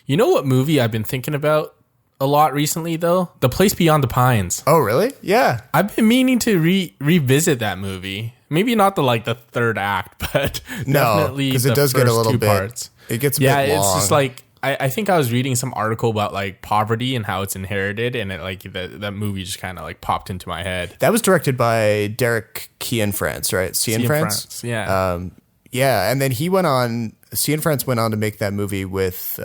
You know what movie I've been thinking about a lot recently, though? The Place Beyond the Pines. Oh, really? Yeah. I've been meaning to revisit that movie. Maybe not the third act, but definitely because the it does get a little two bit. Parts. It gets a bit long. Yeah, it's just like I think I was reading some article about like poverty and how it's inherited, and it like that movie just kind of like popped into my head. That was directed by Derek Cianfrance, right? Cianfrance? Yeah. Yeah, and then Cianfrance went on to make that movie with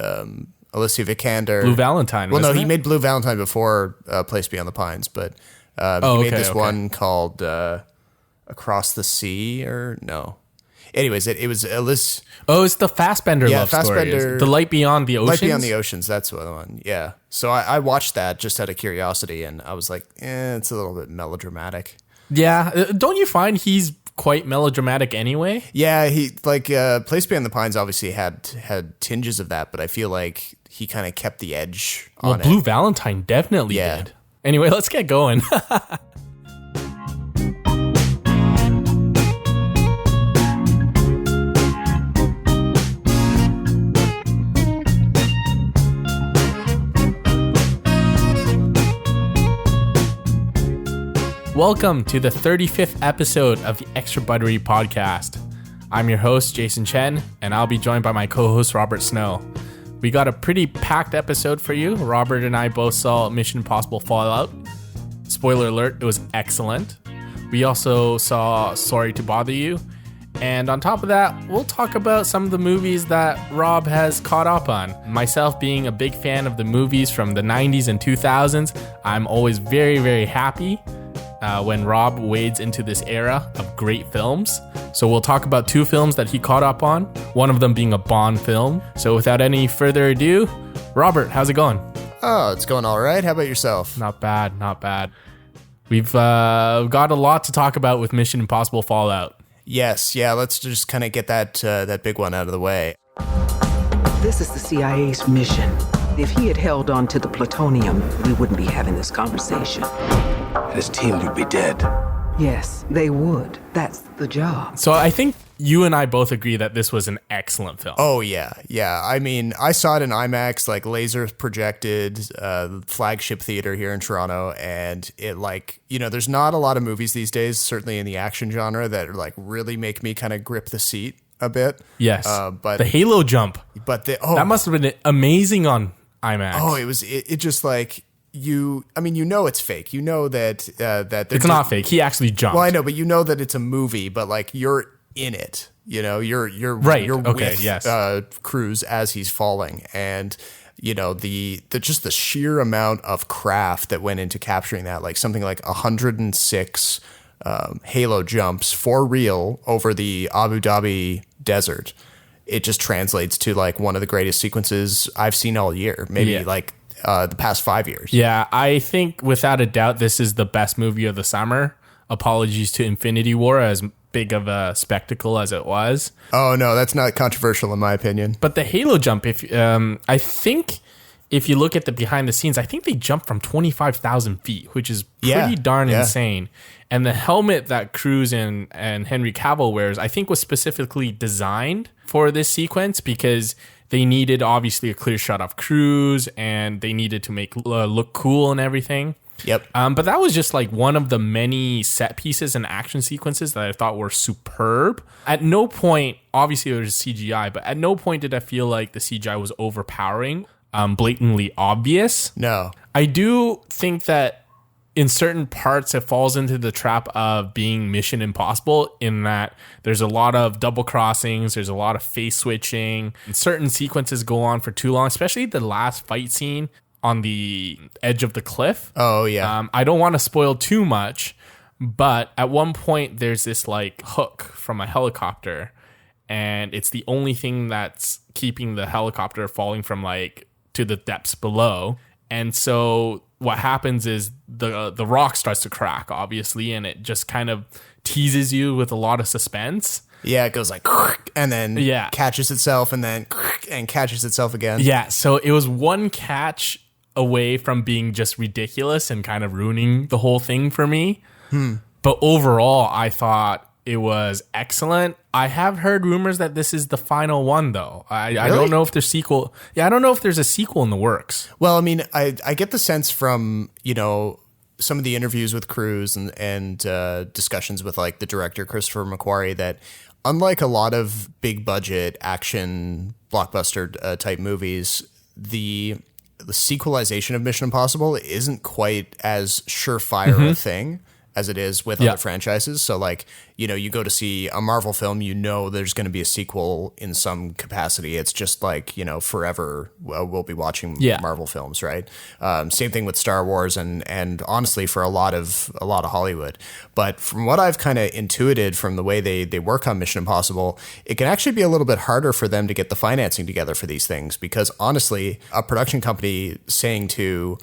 Alicia Vikander. Blue Valentine. Well, no, he made Blue Valentine before Place Beyond the Pines, but he made this one called Across the Sea, or no. Anyways, it was Alice. Oh, it's the Fassbender love story. The Light Beyond the Oceans? Light Beyond the Oceans, that's the one, yeah. So I watched that just out of curiosity, and I was like, it's a little bit melodramatic. Yeah, don't you find he's quite melodramatic anyway? Yeah, he Place Beyond the Pines obviously had tinges of that, but I feel like he kind of kept the edge on it. Blue Valentine definitely did. Anyway, let's get going. Welcome to the 35th episode of the Extra Buttery Podcast. I'm your host, Jason Chen, and I'll be joined by my co-host, Robert Snow. We got a pretty packed episode for you. Robert and I both saw Mission Impossible Fallout. Spoiler alert, it was excellent. We also saw Sorry to Bother You. And on top of that, we'll talk about some of the movies that Rob has caught up on. Myself being a big fan of the movies from the 90s and 2000s, I'm always very, very happy when Rob wades into this era of great films. So we'll talk about two films that he caught up on, one of them being a Bond film. So without any further ado, Robert, how's it going? Oh, it's going all right. How about yourself? Not bad, not bad. We've got a lot to talk about with Mission Impossible Fallout. Yes, yeah, let's just kind of get that big one out of the way. This is the CIA's mission. If he had held on to the plutonium, we wouldn't be having this conversation. His team would be dead. Yes, they would. That's the job. So I think you and I both agree that this was an excellent film. Oh, yeah. I mean, I saw it in IMAX, like laser projected, flagship theater here in Toronto, and it there's not a lot of movies these days, certainly in the action genre, that like really make me kind of grip the seat a bit. Yes, but the Halo jump. But that must have been amazing on IMAX. Oh, it just like... it's fake. You know that it's not fake. He actually jumped. Well, I know, but you know that it's a movie. But like you're in it. You know, you're right. You're okay. with Yes. Cruz as he's falling, and you know the sheer amount of craft that went into capturing that, like something like 106 Halo jumps for real over the Abu Dhabi desert. It just translates to like one of the greatest sequences I've seen all year. Maybe the past 5 years. Yeah, I think without a doubt, this is the best movie of the summer. Apologies to Infinity War, as big of a spectacle as it was. Oh, no, that's not controversial in my opinion. But the Halo jump, I think if you look at the behind the scenes, I think they jumped from 25,000 feet, which is pretty darn insane. And the helmet that Cruz and Henry Cavill wears, I think was specifically designed for this sequence because they needed obviously a clear shot of Cruz and they needed to make look cool and everything. Yep. But that was just like one of the many set pieces and action sequences that I thought were superb. At no point, obviously there was CGI, but at no point did I feel like the CGI was overpowering, blatantly obvious. No. I do think that in certain parts, it falls into the trap of being Mission Impossible in that there's a lot of double crossings, there's a lot of face switching, and certain sequences go on for too long, especially the last fight scene on the edge of the cliff. Oh, yeah. I don't want to spoil too much, but at one point there's this like hook from a helicopter, and it's the only thing that's keeping the helicopter falling from like to the depths below. And so what happens is the rock starts to crack, obviously, and it just kind of teases you with a lot of suspense. Yeah, it goes like, and then catches itself, and then and catches itself again. Yeah, so it was one catch away from being just ridiculous and kind of ruining the whole thing for me. But overall, I thought it was excellent. I have heard rumors that this is the final one, though. I don't know if there's sequel. Yeah, I don't know if there's a sequel in the works. Well, I mean, I get the sense from, some of the interviews with Cruise and discussions with like the director, Christopher McQuarrie, that unlike a lot of big budget action blockbuster type movies, the sequelization of Mission Impossible isn't quite as surefire a thing as it is with other franchises. So like, you go to see a Marvel film, there's going to be a sequel in some capacity. It's just like, forever we'll be watching Marvel films, right? Same thing with Star Wars and honestly for a lot of Hollywood. But from what I've kind of intuited from the way they work on Mission Impossible, it can actually be a little bit harder for them to get the financing together for these things, because honestly, a production company saying to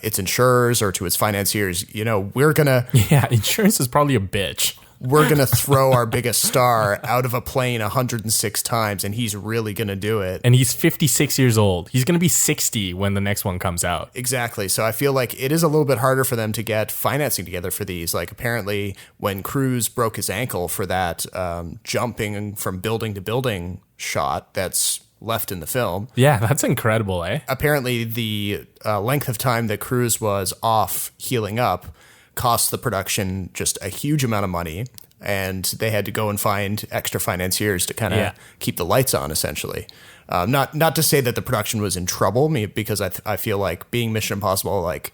its insurers or to its financiers, we're gonna insurance is probably a bitch. We're gonna throw our biggest star out of a plane 106 times, and he's really gonna do it. And he's 56 years old. He's gonna be 60 when the next one comes out. Exactly. So I feel like it is a little bit harder for them to get financing together for these. Like apparently, when Cruise broke his ankle for that jumping from building to building shot, that's left in the film. Yeah, that's incredible, eh? Apparently, the length of time that Cruise was off healing up cost the production just a huge amount of money, and they had to go and find extra financiers to kind of keep the lights on, essentially. Not to say that the production was in trouble, because I feel like being Mission Impossible, like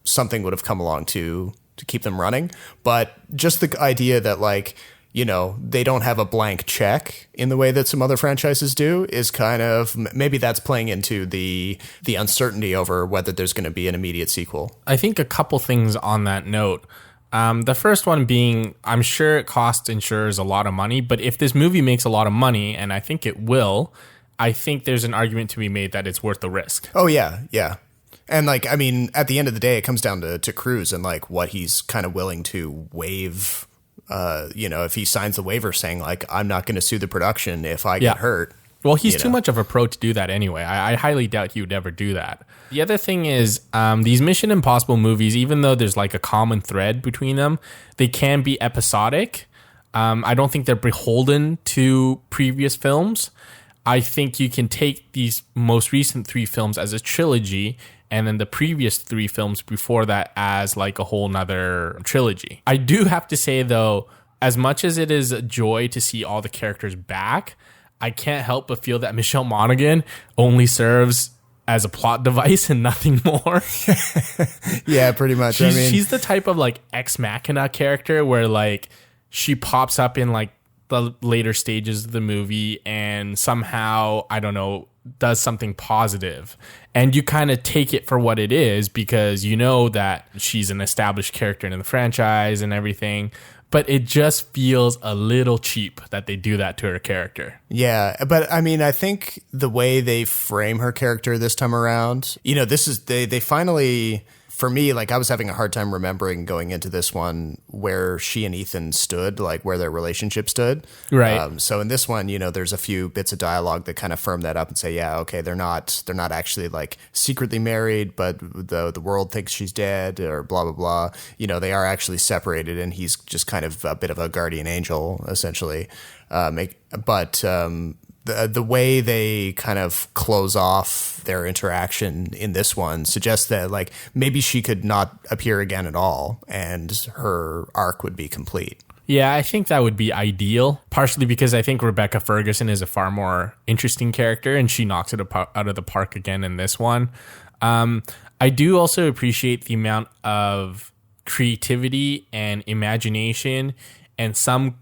something would have come along to keep them running, but just the idea that like, they don't have a blank check in the way that some other franchises do is kind of, maybe that's playing into the uncertainty over whether there's going to be an immediate sequel. I think a couple things on that note. The first one being, I'm sure it costs insurers a lot of money, but if this movie makes a lot of money, and I think it will, I think there's an argument to be made that it's worth the risk. Oh, yeah, yeah. And like, I mean, at the end of the day, it comes down to Cruise and like what he's kind of willing to waive. If he signs the waiver saying like, I'm not going to sue the production if I get hurt. Well, he's too much of a pro to do that anyway. I highly doubt he would ever do that. The other thing is these Mission Impossible movies, even though there's like a common thread between them, they can be episodic. I don't think they're beholden to previous films. I think you can take these most recent 3 films as a trilogy, and then the previous 3 films before that as like a whole nother trilogy. I do have to say, though, as much as it is a joy to see all the characters back, I can't help but feel that Michelle Monaghan only serves as a plot device and nothing more. Yeah, pretty much. She's the type of like ex machina character where like she pops up in like the later stages of the movie and somehow, I don't know, does something positive, and you kind of take it for what it is because you know that she's an established character in the franchise and everything, but it just feels a little cheap that they do that to her character. Yeah, but I mean, I think the way they frame her character this time around, this is they finally, for me, like I was having a hard time remembering going into this one where she and Ethan stood, like where their relationship stood. Right. So in this one, there's a few bits of dialogue that kind of firm that up and say, yeah, okay, they're not actually like secretly married, but the world thinks she's dead or blah, blah, blah. They are actually separated, and he's just kind of a bit of a guardian angel, essentially. The way they kind of close off their interaction in this one suggests that like maybe she could not appear again at all and her arc would be complete. Yeah, I think that would be ideal, partially because I think Rebecca Ferguson is a far more interesting character and she knocks it out of the park again in this one. I do also appreciate the amount of creativity and imagination and some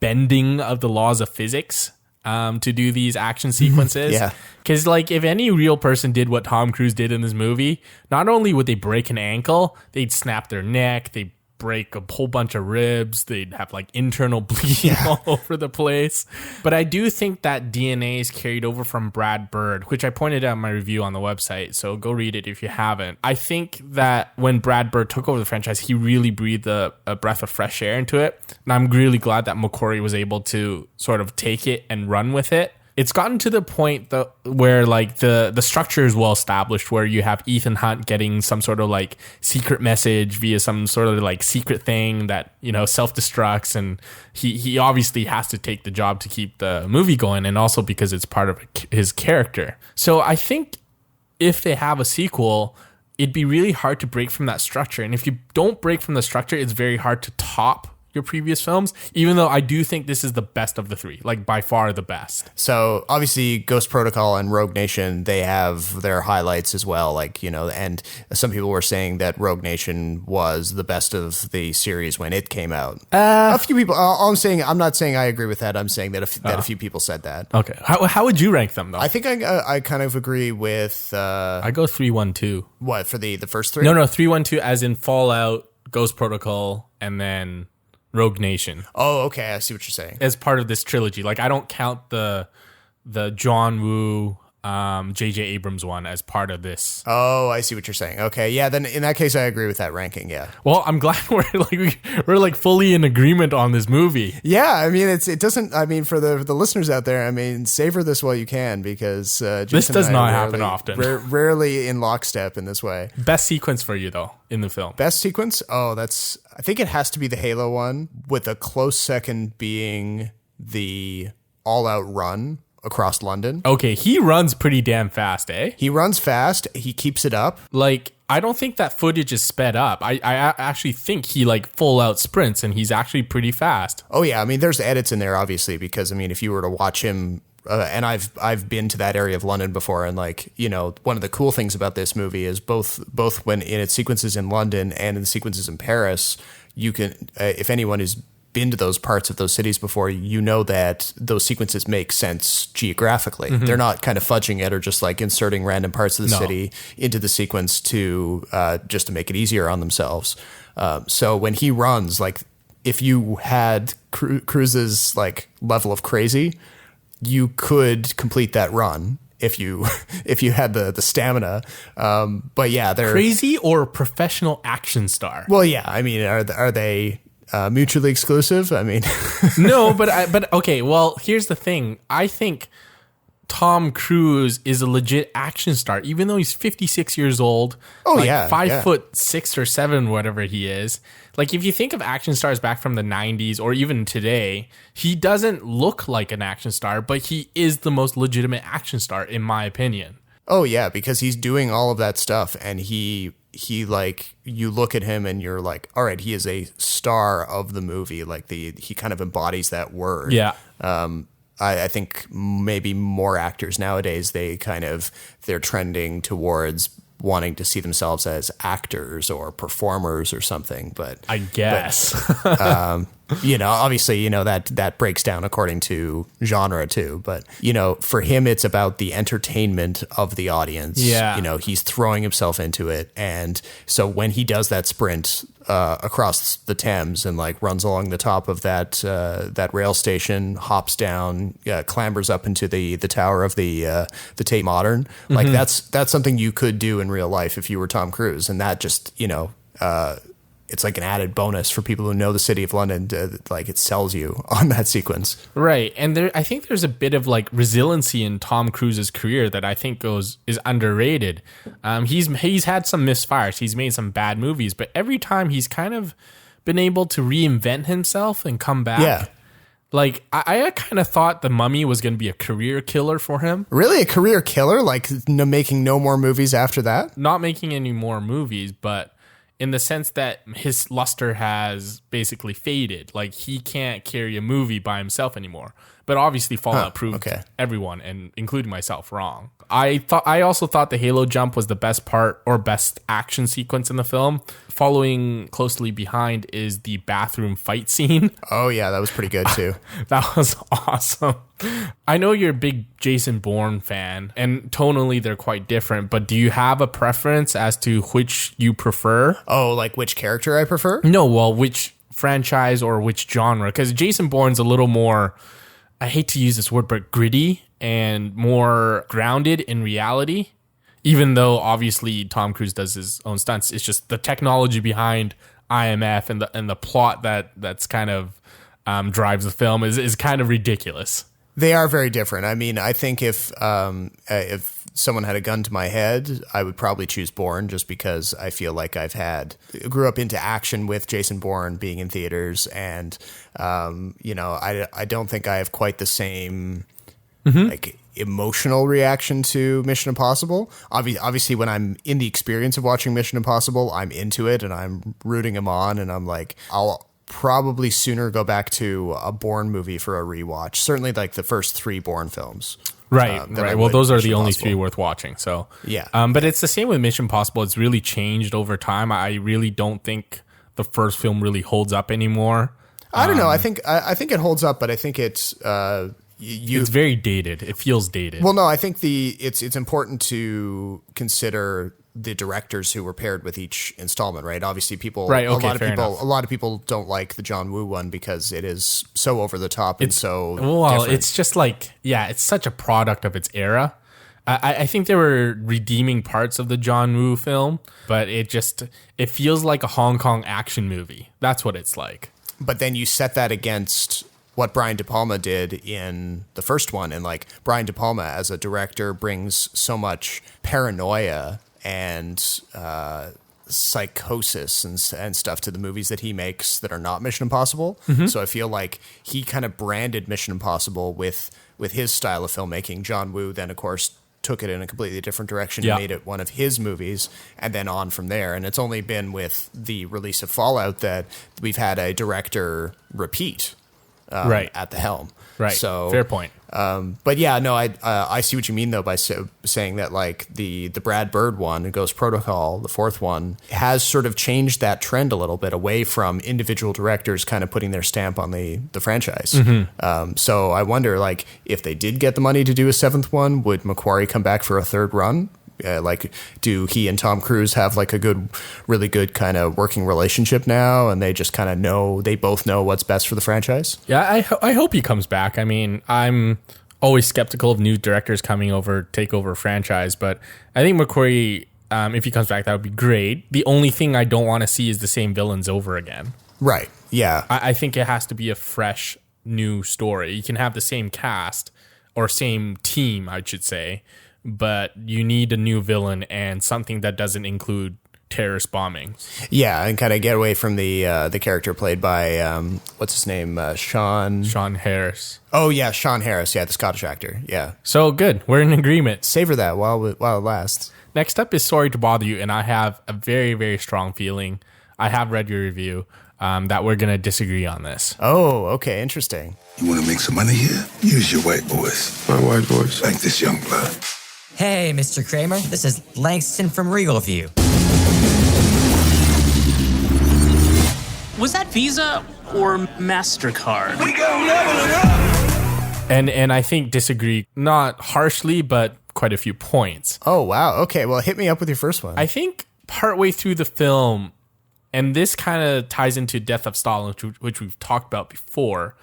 bending of the laws of physics to do these action sequences. Yeah. Because like if any real person did what Tom Cruise did in this movie, not only would they break an ankle, they'd snap their neck, they'd break a whole bunch of ribs, they'd have like internal bleeding all over the place. But I do think that DNA is carried over from Brad Bird, which I pointed out in my review on the website, so go read it if you haven't. I think that when Brad Bird took over the franchise, he really breathed a breath of fresh air into it, and I'm really glad that McQuarrie was able to sort of take it and run with it. it's gotten to the point where like the structure is well established, where you have Ethan Hunt getting some sort of like secret message via some sort of like secret thing that, you know, self-destructs, and he obviously has to take the job to keep the movie going, and also because it's part of his character. So I think if they have a sequel, it'd be really hard to break from that structure. And if you don't break from the structure, it's very hard to top your previous films, even though I do think this is the best of the three, like by far the best. So obviously Ghost Protocol and Rogue Nation, they have their highlights as well. Like, you know, and some people were saying that Rogue Nation was the best of the series when it came out. A few people, I'm not saying I agree with that. I'm saying that a few people said that. Okay. How would you rank them though? I think I kind of agree with, I go 3-1-2. What, for the first three? No, 3-1-2 as in Fallout, Ghost Protocol, and then Rogue Nation. Oh, okay. I see what you're saying. As part of this trilogy. Like, I don't count the John Woo, J.J. Abrams one as part of this. Oh, I see what you're saying. Okay, yeah, then in that case, I agree with that ranking, yeah. Well, I'm glad we're fully in agreement on this movie. Yeah, I mean, it doesn't, I mean, for the listeners out there, I mean, savor this while you can, because this does not happen often. Rarely in lockstep in this way. Best sequence for you, though, in the film? Best sequence? Oh, I think it has to be the Halo one, with a close second being the all-out run across London. Okay, he runs pretty damn fast, eh? He runs fast. He keeps it up. Like, I don't think that footage is sped up. I actually think he like full out sprints, and he's actually pretty fast. Oh yeah, I mean, there's edits in there obviously, because I mean, if you were to watch him, and I've been to that area of London before, and like, you know, one of the cool things about this movie is both when in its sequences in London and in the sequences in Paris, you can, if anyone is been to those parts of those cities before, you know that those sequences make sense geographically. Mm-hmm. They're not kind of fudging it or just like inserting random parts of the city into the sequence to just to make it easier on themselves. So when he runs, like if you had Cruise's like level of crazy, you could complete that run if you had the stamina. But yeah, they're crazy or professional action star. Well, yeah, I mean, are they mutually exclusive? I mean, no, but okay. Well, here's the thing. I think Tom Cruise is a legit action star, even though he's 56 years old. Oh, like yeah. 5'6" or 7", whatever he is. Like, if you think of action stars back from the 90s or even today, he doesn't look like an action star, but he is the most legitimate action star, in my opinion. Oh, yeah, because he's doing all of that stuff, and he like, you look at him and you're like, all right, he is a star of the movie. Like, he kind of embodies that word. Yeah. I think maybe more actors nowadays, they're trending towards wanting to see themselves as actors or performers or something. But I guess, you know, obviously, you know, that breaks down according to genre too. But, you know, for him, it's about the entertainment of the audience. Yeah. You know, he's throwing himself into it. And so when he does that sprint across the Thames and like runs along the top of that rail station, hops down, clambers up into the tower of the Tate Modern, like that's something you could do in real life if you were Tom Cruise. And that just, you know, it's like an added bonus for people who know the city of London. Like, it sells you on that sequence. Right. And I think there's a bit of like resiliency in Tom Cruise's career that I think is underrated. He's had some misfires. He's made some bad movies, but every time he's kind of been able to reinvent himself and come back. Yeah. Like, I kind of thought The Mummy was going to be a career killer for him. Really? A career killer? Like, making no more movies after that? Not making any more movies, but in the sense that his luster has basically faded. Like, he can't carry a movie by himself anymore. But obviously Fallout proved everyone, and including myself, wrong. I also thought the Halo jump was the best part or best action sequence in the film. Following closely behind is the bathroom fight scene. Oh yeah, that was pretty good too. That was awesome. I know you're a big Jason Bourne fan, and tonally they're quite different, but do you have a preference as to which you prefer? Oh, like which character I prefer? No, well, which franchise or which genre? Because Jason Bourne's a little more, I hate to use this word, but gritty and more grounded in reality. Even though obviously Tom Cruise does his own stunts, it's just the technology behind IMF and the plot that's kind of drives the film is kind of ridiculous. They are very different. I mean, I think if someone had a gun to my head, I would probably choose Bourne just because I feel like grew up into action with Jason Bourne being in theaters, and I don't think I have quite the same like emotional reaction to Mission Impossible. Obviously, when I'm in the experience of watching Mission Impossible, I'm into it and I'm rooting him on, and I'm like, I'll probably sooner go back to a Bourne movie for a rewatch. Certainly, like the first 3 Bourne films. Right. Well, those are the only 3 worth watching. So yeah. But it's the same with Mission Impossible. It's really changed over time. I really don't think the first film really holds up anymore. I don't know. I think it holds up, but I think it's it's very dated. It feels dated. Well, no, I think it's important to consider the directors who were paired with each installment, right? Obviously, a lot of people don't like the John Woo one because it is so over the top and different. It's just like, it's such a product of its era. I think there were redeeming parts of the John Woo film, but it feels like a Hong Kong action movie. That's what it's like. But then you set that against what Brian De Palma did in the first one, and like Brian De Palma as a director brings so much paranoia and psychosis and stuff to the movies that he makes that are not Mission Impossible. Mm-hmm. So I feel like he kind of branded Mission Impossible with his style of filmmaking. John Woo then, of course, took it in a completely different direction and made it one of his movies, and then on from there. And it's only been with the release of Fallout that we've had a director repeat at the helm. Right. So fair point. But yeah, no, I see what you mean though by saying that like the Brad Bird one, Ghost Protocol, the 4th one, has sort of changed that trend a little bit away from individual directors kind of putting their stamp on the franchise. Mm-hmm. So I wonder, like, if they did get the money to do a 7th one, would Macquarie come back for a 3rd run? Like, do he and Tom Cruise have like a really good kind of working relationship now, and they just kind of they both know what's best for the franchise? Yeah, I hope he comes back. I mean, I'm always skeptical of new directors coming over, take over a franchise, but I think Macquarie, if he comes back, that would be great. The only thing I don't want to see is the same villains over again. Right. Yeah. I think it has to be a fresh, new story. You can have the same cast or same team, I should say, but you need a new villain and something that doesn't include terrorist bombings. Yeah, and kind of get away from the character played by what's his name, Sean Harris. Oh yeah, Sean Harris. Yeah, the Scottish actor. Yeah. So good, we're in agreement. Savor that while it lasts. Next up is Sorry to Bother You, and I have a very, very strong feeling. I have read your review that we're gonna disagree on this. Oh, okay, interesting. You want to make some money here? Use your white voice. My white voice. Like this young blood. Hey, Mr. Kramer, this is Langston from Regal View. Was that Visa or MasterCard? We gon' level it up! And I think disagree, not harshly, but quite a few points. Oh, wow. Okay, well, hit me up with your first one. I think partway through the film, and this kind of ties into Death of Stalin, which we've talked about before,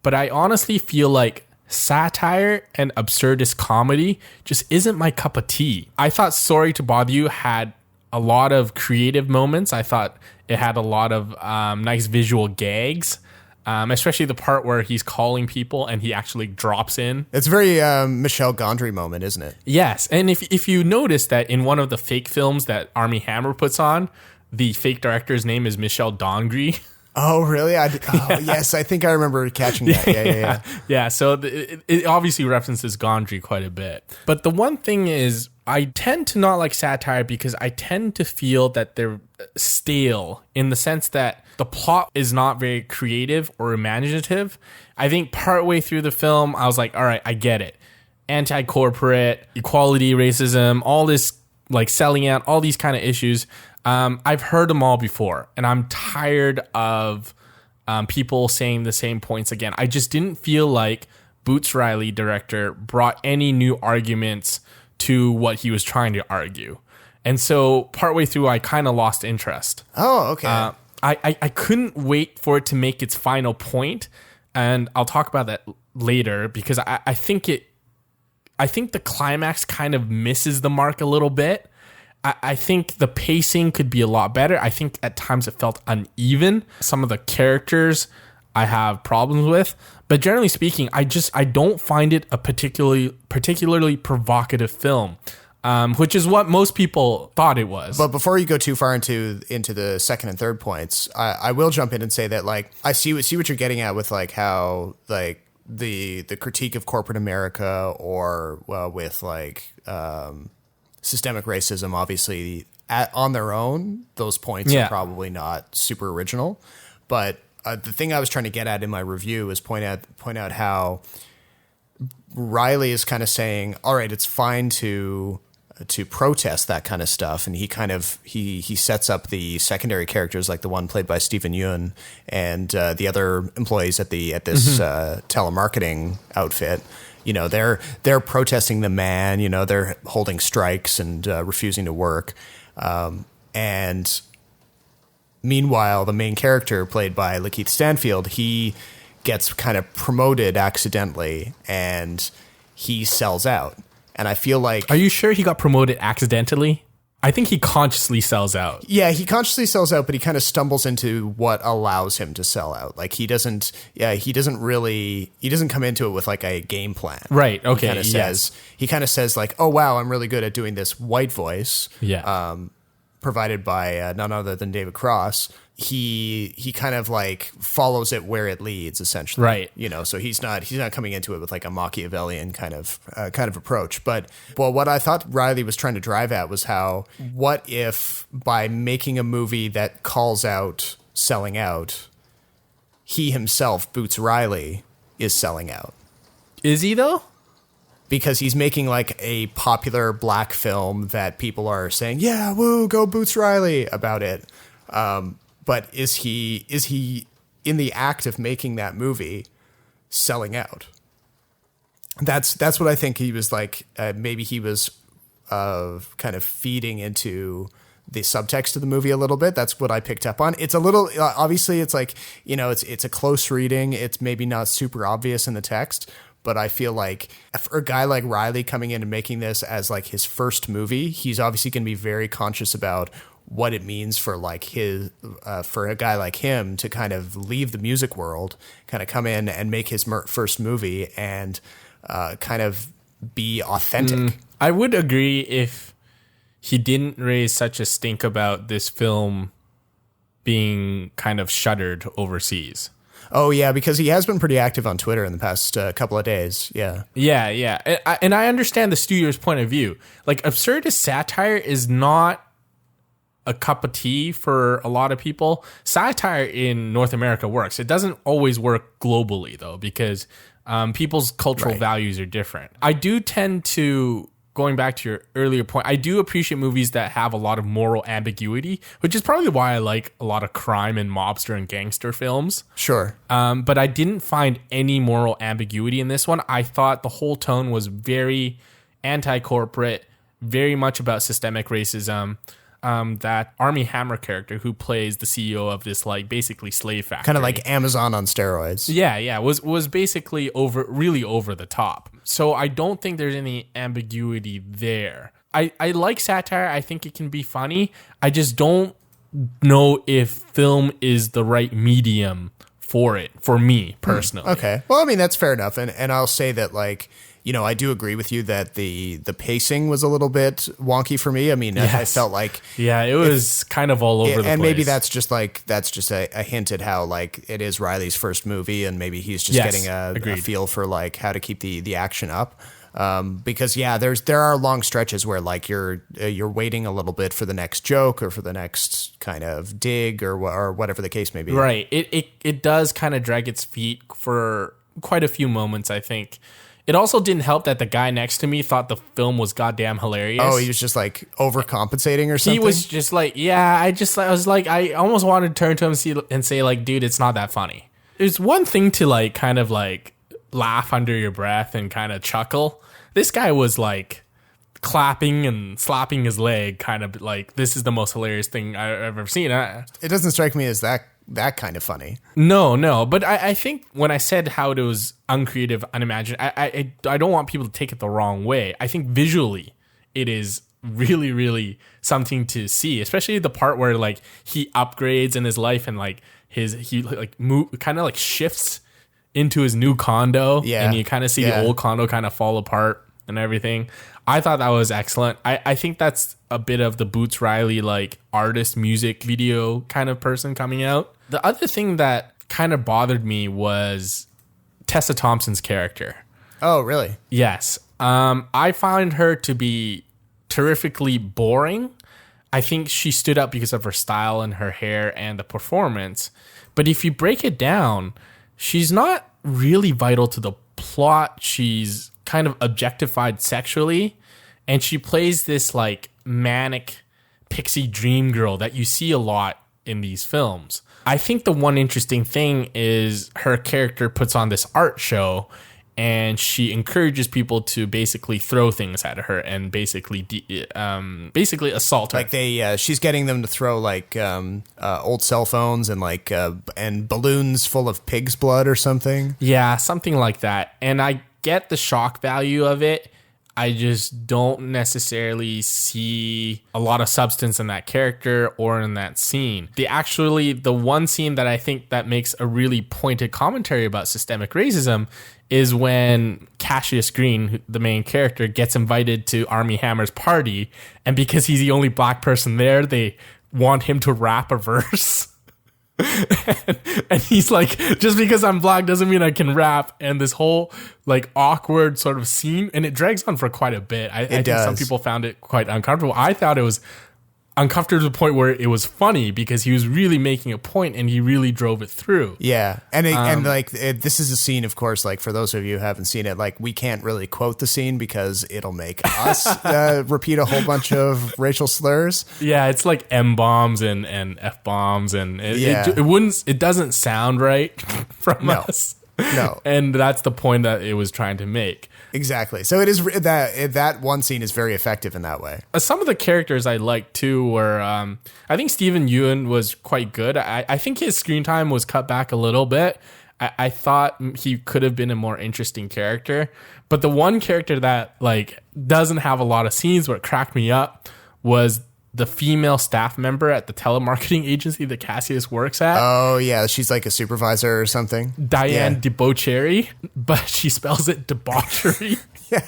but I honestly feel like satire and absurdist comedy just isn't my cup of tea. I thought Sorry to Bother You had a lot of creative moments. I thought it had a lot of nice visual gags, especially the part where he's calling people and he actually drops in. It's a very Michel Gondry moment, isn't it? Yes, and if you notice that in one of the fake films that Armie Hammer puts on, the fake director's name is Michel Gondry. Oh, really? Yes, I think I remember catching that. Yeah. Yeah, so it obviously references Gondry quite a bit. But the one thing is, I tend to not like satire because I tend to feel that they're stale in the sense that the plot is not very creative or imaginative. I think partway through the film, I was like, all right, I get it. Anti-corporate, equality, racism, all this, like selling out, all these kind of issues. I've heard them all before, and I'm tired of people saying the same points again. I just didn't feel like Boots Riley, director, brought any new arguments to what he was trying to argue. And so partway through, I kind of lost interest. Oh, okay. I couldn't wait for it to make its final point, and I'll talk about that later because I think the climax kind of misses the mark a little bit. I think the pacing could be a lot better. I think at times it felt uneven. Some of the characters I have problems with. But generally speaking, I don't find it a particularly provocative film, which is what most people thought it was. But before you go too far into the second and third points, I will jump in and say that like I see what you're getting at with like how like the critique of corporate America or with like systemic racism, obviously on their own, those points are probably not super original. But the thing I was trying to get at in my review is point out how Riley is kind of saying, all right, it's fine to protest that kind of stuff. And he sets up the secondary characters, like the one played by Stephen Yeun and the other employees at this telemarketing outfit. You know, they're protesting the man, you know, they're holding strikes and refusing to work. And meanwhile, the main character played by Lakeith Stanfield, he gets kind of promoted accidentally and he sells out. And I feel like... Are you sure he got promoted accidentally? I think he consciously sells out. Yeah, he consciously sells out, but he kind of stumbles into what allows him to sell out. Like he doesn't come into it with like a game plan. Right. Okay. He kind of says like, oh wow, I'm really good at doing this white voice. Yeah. Provided by none other than David Cross. He kind of like follows it where it leads, essentially. Right. You know, so he's not coming into it with like a Machiavellian kind of approach. But what I thought Riley was trying to drive at was how, what if by making a movie that calls out selling out, he himself, Boots Riley, is selling out? Is he though? Because he's making like a popular black film that people are saying, yeah, woo, go Boots Riley about it. But is he in the act of making that movie selling out? That's what I think he was like. Maybe he was kind of feeding into the subtext of the movie a little bit. That's what I picked up on. It's a little obviously it's like, you know, it's a close reading. It's maybe not super obvious in the text, but I feel like for a guy like Riley coming in and making this as like his first movie, he's obviously going to be very conscious about what it means for like for a guy like him to kind of leave the music world, kind of come in and make his first movie and kind of be authentic. I would agree if he didn't raise such a stink about this film being kind of shuttered overseas. Oh, yeah, because he has been pretty active on Twitter in the past couple of days. Yeah. Yeah. And I understand the studio's point of view. Like, absurdist satire is not a cup of tea for a lot of people. Satire in North America works. It doesn't always work globally, though, because people's cultural values are different. I do tend to, going back to your earlier point, I do appreciate movies that have a lot of moral ambiguity, which is probably why I like a lot of crime and mobster and gangster films. Sure. But I didn't find any moral ambiguity in this one. I thought the whole tone was very anti-corporate, very much about systemic racism. That Armie Hammer character who plays the CEO of this like basically slave factory, kind of like Amazon on steroids. Yeah, was basically really over the top. So I don't think there's any ambiguity there. I like satire. I think it can be funny. I just don't know if film is the right medium for it, for me personally. Okay. Well, I mean, that's fair enough. And I'll say that, like, you know, I do agree with you that the pacing was a little bit wonky for me. I mean, yes. I felt like... Yeah, it was kind of all over the place. And maybe that's just a hint at how, like, it is Riley's first movie, and maybe he's just getting a feel for, like, how to keep the action up. Because, yeah, there are long stretches where, like, you're waiting a little bit for the next joke or for the next kind of dig or whatever the case may be. Right. It does kind of drag its feet for quite a few moments, I think. It also didn't help that the guy next to me thought the film was goddamn hilarious. Oh, he was just like overcompensating or something? He was just like, yeah, I almost wanted to turn to him and say like, dude, it's not that funny. There's one thing to like kind of like laugh under your breath and kind of chuckle. This guy was like clapping and slapping his leg, kind of like, this is the most hilarious thing I've ever seen. It doesn't strike me as that kind of funny. No. But I think when I said how it was uncreative, unimagined, I don't want people to take it the wrong way. I think visually it is really, really something to see, especially the part where like he upgrades in his life and like he like kind of like shifts into his new condo, and you kind of see the old condo kind of fall apart and everything. I thought that was excellent. I think that's a bit of the Boots Riley like artist music video kind of person coming out. The other thing that kind of bothered me was Tessa Thompson's character. Oh, really? Yes. I find her to be terrifically boring. I think she stood up because of her style and her hair and the performance. But if you break it down, she's not really vital to the plot. She's kind of objectified sexually, and she plays this like manic pixie dream girl that you see a lot in these films. I think the one interesting thing is her character puts on this art show, and she encourages people to basically throw things at her and basically assault her. Like she's getting them to throw like old cell phones and like and balloons full of pig's blood or something. Yeah, something like that. And I get the shock value of it. I just don't necessarily see a lot of substance in that character or in that scene. The one scene that I think that makes a really pointed commentary about systemic racism is when Cassius Green, the main character, gets invited to Armie Hammer's party, and because he's the only black person there, they want him to rap a verse. and he's like, just because I'm black doesn't mean I can rap. And this whole like awkward sort of scene, and it drags on for quite a bit. I think some people found it quite uncomfortable. I thought it was uncomfortable to the point where it was funny because he was really making a point and he really drove it through. Yeah. And this is a scene, of course, like for those of you who haven't seen it, like we can't really quote the scene because it'll make us repeat a whole bunch of racial slurs. Yeah. It's like M-bombs and F-bombs, and it doesn't sound right from us. No. And that's the point that it was trying to make. Exactly. So it is that one scene is very effective in that way. Some of the characters I liked too were, I think Stephen Yeun was quite good. I think his screen time was cut back a little bit. I thought he could have been a more interesting character. But the one character that like doesn't have a lot of scenes where it cracked me up was the female staff member at the telemarketing agency that Cassius works at. Oh, yeah. She's like a supervisor or something. Diane Debauchery, but she spells it debauchery. Yeah.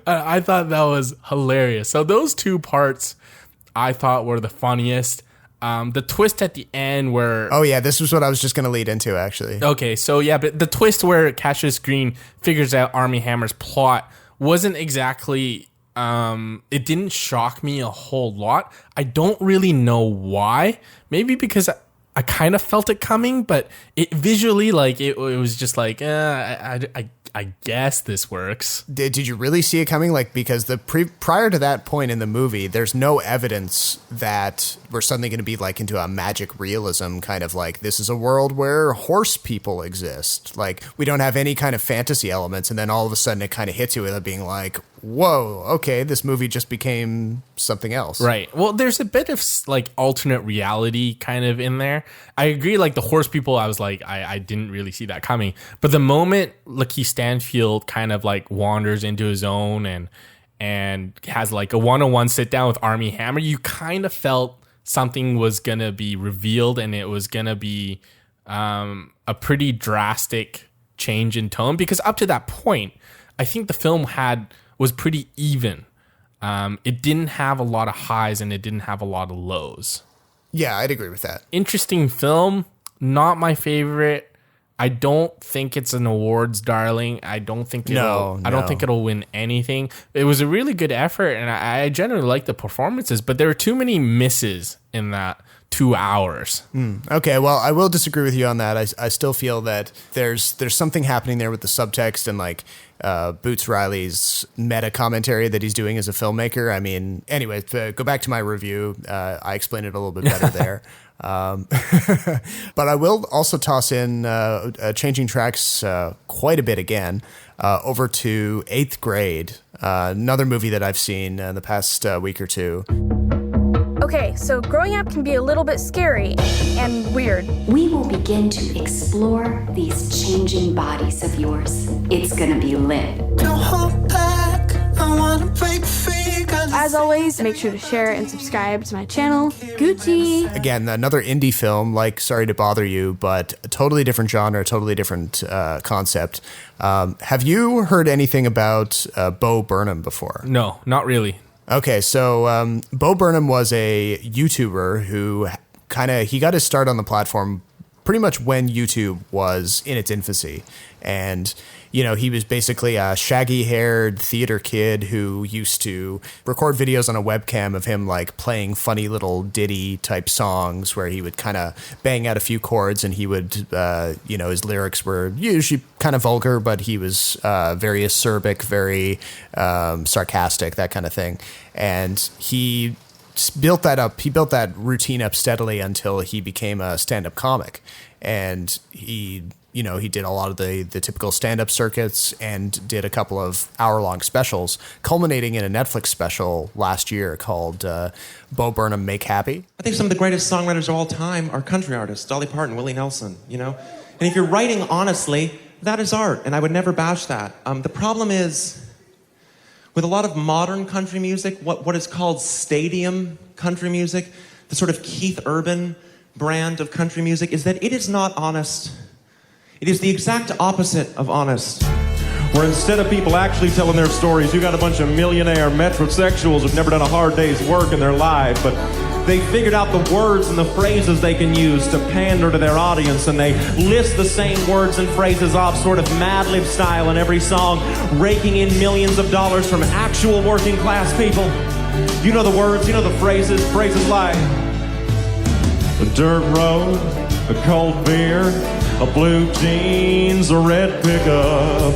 I thought that was hilarious. So those two parts I thought were the funniest. The twist at the end where... Oh, yeah. This was what I was just going to lead into, actually. Okay. So, yeah, but the twist where Cassius Green figures out Armie Hammer's plot wasn't exactly... it didn't shock me a whole lot. I don't really know why. Maybe because I kind of felt it coming, but it visually, like it was just like, I guess this works. Did you really see it coming? Like, because prior to that point in the movie, there's no evidence that we're suddenly going to be like into a magic realism kind of like, this is a world where horse people exist. Like, we don't have any kind of fantasy elements. And then all of a sudden it kind of hits you with it being like, whoa, okay, this movie just became something else. Right. Well, there's a bit of like alternate reality kind of in there. I agree. Like the horse people, I was like, I didn't really see that coming. But the moment Lakeith Stanfield kind of like wanders into his own and has like a one-on-one sit down with Armie Hammer, you kind of felt something was going to be revealed, and it was going to be a pretty drastic change in tone, because up to that point, I think the film was pretty even. It didn't have a lot of highs and it didn't have a lot of lows. Yeah, I'd agree with that. Interesting film, not my favorite. I don't think it's an awards darling. I don't think it'll win anything. It was a really good effort, and I generally like the performances, but there were too many misses in that 2 hours. Okay, well, I will disagree with you on that. I still feel that there's something happening there with the subtext and like Boots Riley's meta commentary that he's doing as a filmmaker. I mean, anyway, go back to my review. I explained it a little bit better there. But I will also toss in changing tracks quite a bit again over to 8th Grade, another movie that I've seen in the past week or two. Okay, so growing up can be a little bit scary and weird. We will begin to explore these changing bodies of yours. It's gonna be lit. Don't hold back, I wanna break free, 'cause As always, make sure to share and subscribe to my channel. Gucci! Again, another indie film, like Sorry to Bother You, but a totally different genre, totally different concept. Have you heard anything about Bo Burnham before? No, not really. Okay, so Bo Burnham was a YouTuber who he got his start on the platform pretty much when YouTube was in its infancy. And, he was basically a shaggy-haired theater kid who used to record videos on a webcam of him, like, playing funny little ditty-type songs where he would kind of bang out a few chords and he would, his lyrics were usually kind of vulgar, but he was very acerbic, very sarcastic, that kind of thing. And he built that up. He built that routine up steadily until he became a stand-up comic. And he did a lot of the typical stand-up circuits and did a couple of hour-long specials, culminating in a Netflix special last year called Bo Burnham Make Happy. I think some of the greatest songwriters of all time are country artists, Dolly Parton, Willie Nelson, And if you're writing honestly, that is art, and I would never bash that. The problem is, with a lot of modern country music, what is called stadium country music, the sort of Keith Urban brand of country music, is that it is not honest. It is the exact opposite of honest. Where instead of people actually telling their stories, you got a bunch of millionaire metrosexuals who've never done a hard day's work in their life, but they figured out the words and the phrases they can use to pander to their audience, and they list the same words and phrases off sort of Mad Lib style in every song, raking in millions of dollars from actual working class people. You know the words, you know the phrases like a dirt road, a cold beer, a blue jeans, a red pickup.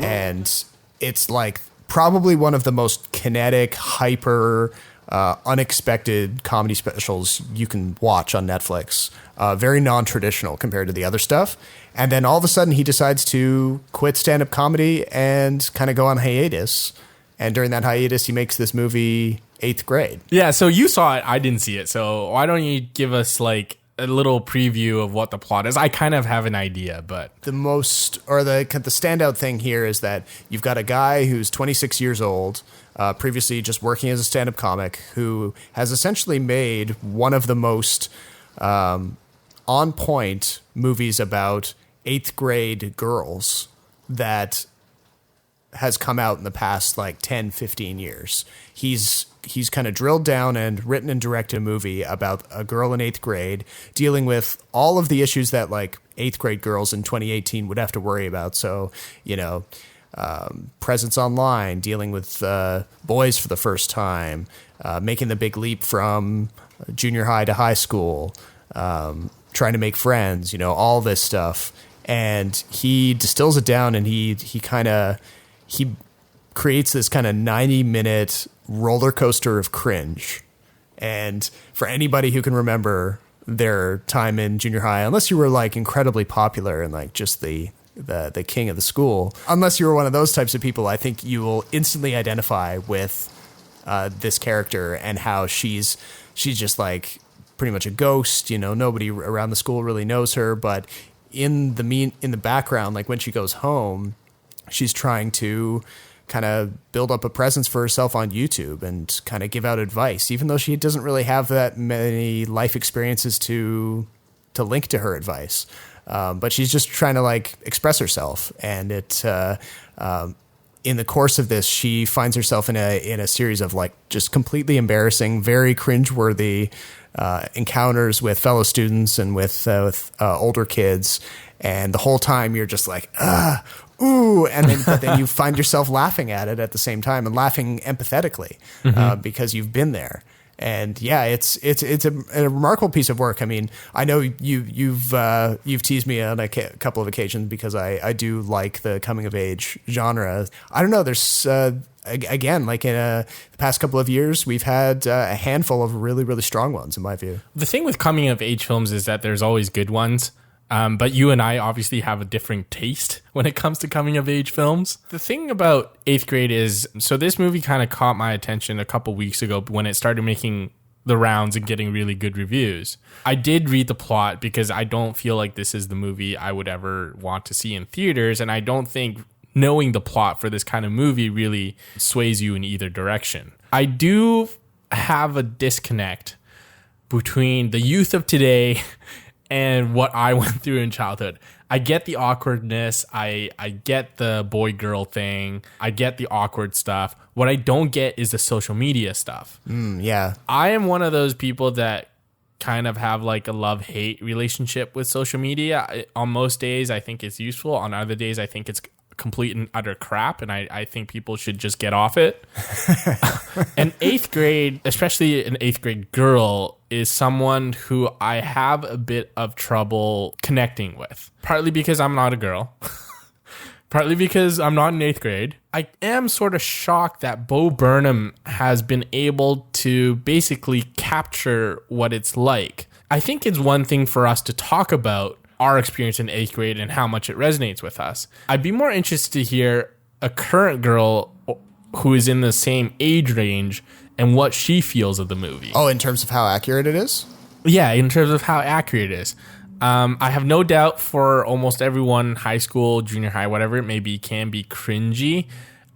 And it's like probably one of the most kinetic, hyper, unexpected comedy specials you can watch on Netflix. Very non-traditional compared to the other stuff. And then all of a sudden he decides to quit stand-up comedy and kind of go on hiatus. And during that hiatus, he makes this movie, 8th Grade. Yeah, so you saw it. I didn't see it. So why don't you give us like a little preview of what the plot is? I kind of have an idea, but the standout thing here is that you've got a guy who's 26 years old, previously just working as a stand-up comic, who has essentially made one of the most on-point movies about 8th grade girls that has come out in the past like 10, 15 years. He's kind of drilled down and written and directed a movie about a girl in 8th grade dealing with all of the issues that like 8th grade girls in 2018 would have to worry about. So, presence online, dealing with boys for the first time, making the big leap from junior high to high school, trying to make friends, all this stuff. And he distills it down, and he creates this kind of 90-minute roller coaster of cringe. And for anybody who can remember their time in junior high, unless you were like incredibly popular and like just the king of the school, unless you were one of those types of people, I think you will instantly identify with this character and how she's just like pretty much a ghost. Nobody around the school really knows her, but in the background, like when she goes home, she's trying to kind of build up a presence for herself on YouTube and kind of give out advice, even though she doesn't really have that many life experiences to link to her advice. But she's just trying to like express herself. And in the course of this, she finds herself in a series of like just completely embarrassing, very cringeworthy encounters with fellow students and with older kids. And the whole time you're just like, ooh, but then you find yourself laughing at it at the same time and laughing empathetically because you've been there. And yeah, it's a remarkable piece of work. I mean, I know you've teased me on a couple of occasions because I do like the coming of age genre. I don't know. There's again, like in the past couple of years, we've had a handful of really, really strong ones, in my view. The thing with coming of age films is that there's always good ones. But you and I obviously have a different taste when it comes to coming of age films. The thing about 8th Grade is, so this movie kind of caught my attention a couple weeks ago when it started making the rounds and getting really good reviews. I did read the plot because I don't feel like this is the movie I would ever want to see in theaters. And I don't think knowing the plot for this kind of movie really sways you in either direction. I do have a disconnect between the youth of today and what I went through in childhood. I get the awkwardness. I get the boy-girl thing. I get the awkward stuff. What I don't get is the social media stuff. Yeah. I am one of those people that kind of have like a love-hate relationship with social media. On most days, I think it's useful. On other days, I think it's complete and utter crap, and I think people should just get off it. And 8th grade, especially an 8th grade girl, is someone who I have a bit of trouble connecting with. Partly because I'm not a girl. Partly because I'm not in 8th grade. I am sort of shocked that Bo Burnham has been able to basically capture what it's like. I think it's one thing for us to talk about our experience in 8th grade and how much it resonates with us. I'd be more interested to hear a current girl who is in the same age range and what she feels of the movie. Oh, in terms of how accurate it is? Yeah, in terms of how accurate it is. I have no doubt for almost everyone, high school, junior high, whatever it may be, can be cringy.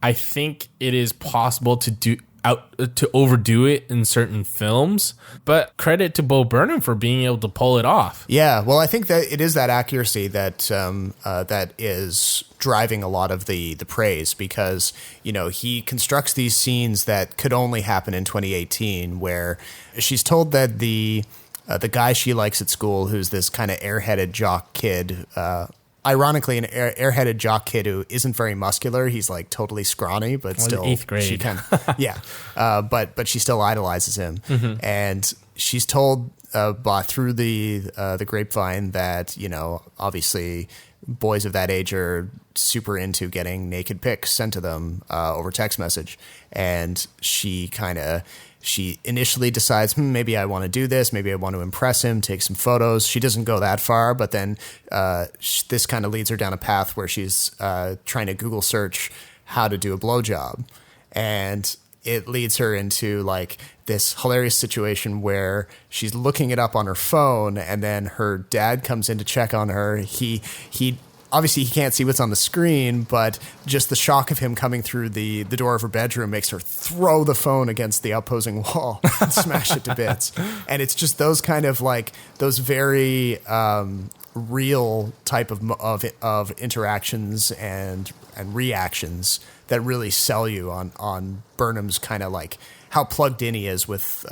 I think it is possible to overdo it in certain films, but credit to Bo Burnham for being able to pull it off. Yeah, well, I think that it is that accuracy that that is driving a lot of the praise, because he constructs these scenes that could only happen in 2018, where she's told that the guy she likes at school, who's this kind of airheaded jock kid. Ironically, an airheaded jock kid who isn't very muscular. He's like totally scrawny, but still 8th grade. She but she still idolizes him, and she's told through the grapevine that obviously boys of that age are super into getting naked pics sent to them over text message, and she initially decides, maybe I want to do this. Maybe I want to impress him, take some photos. She doesn't go that far, but then this kind of leads her down a path where she's trying to Google search how to do a blowjob. And it leads her into like this hilarious situation where she's looking it up on her phone, and then her dad comes in to check on her. He obviously he can't see what's on the screen, but just the shock of him coming through the door of her bedroom makes her throw the phone against the opposing wall and smash it to bits. And it's just those kind of like those very real type of interactions and reactions that really sell you on Burnham's kind of like how plugged in he is with